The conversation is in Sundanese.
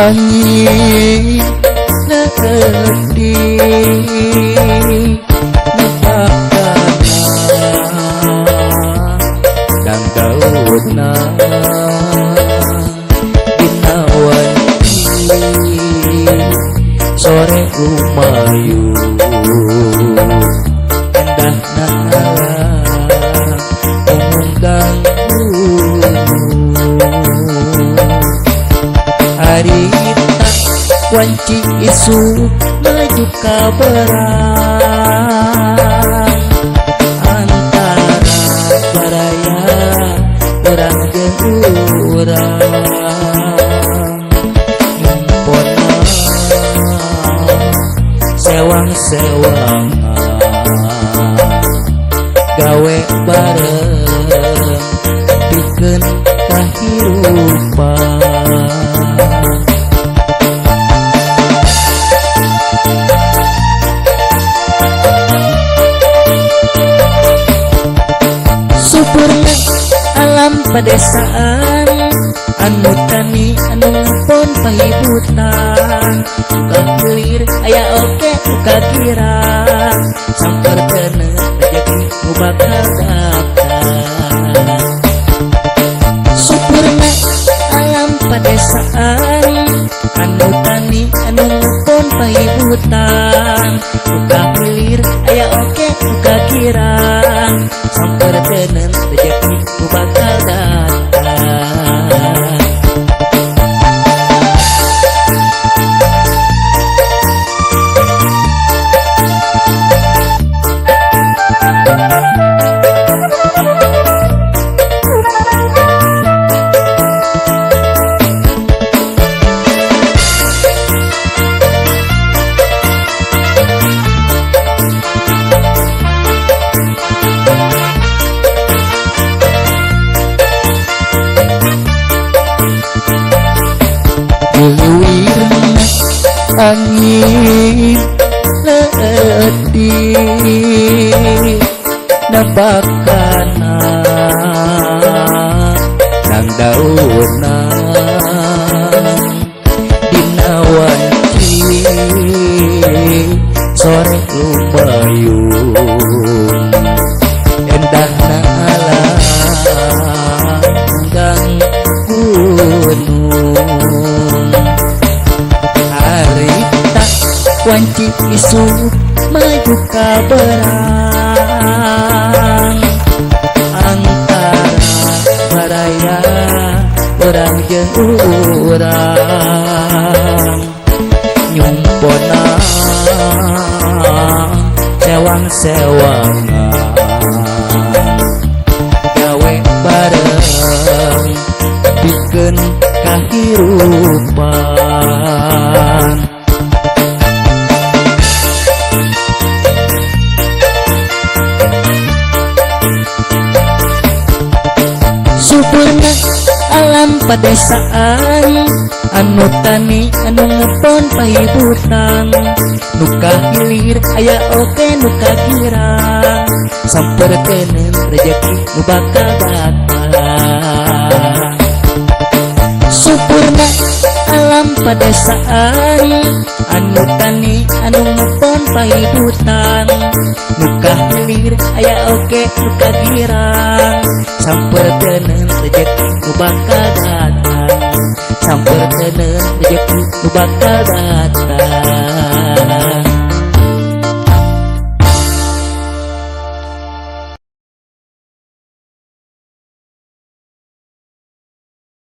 Angin negeri nepakana dan daunna dinawan sore umayu endahna mengundang harita wanci isu maju kabarang antara baraya orang jeung urang nyumpona sewang-sewang gawe bareng pikeun kahirupan Supurna alam pedesaan anu tani anu pun pahibutan kakilir aya oke kira samperkeun rezeki nu bakal datang. Supurna alam pedesaan anu tani anu pun pahibutan kakilir aya oke kira samperkeun rezeki nu bakal datang. Diluirna angin letih nebakana dan daunna dinawan sore lumayung endahna alam gang gunung harita wanci isu maju kabarang antara baraya orang jeung urang nyumpona sewang-sewangan gawe bareng pikeun kahirupan. Supurna alam pedesaan anu tani anu ngepon pahibutan nu kahilir aya oke nu kakira samperkeun rezeki nu bakal datang. Supurna alam pedesaan anu tani anu ngepon pahibutan nu kahilir aya oke nu kakira samperkeun rezeki nu bakal datang samperkeun rezeki nu bakal datang.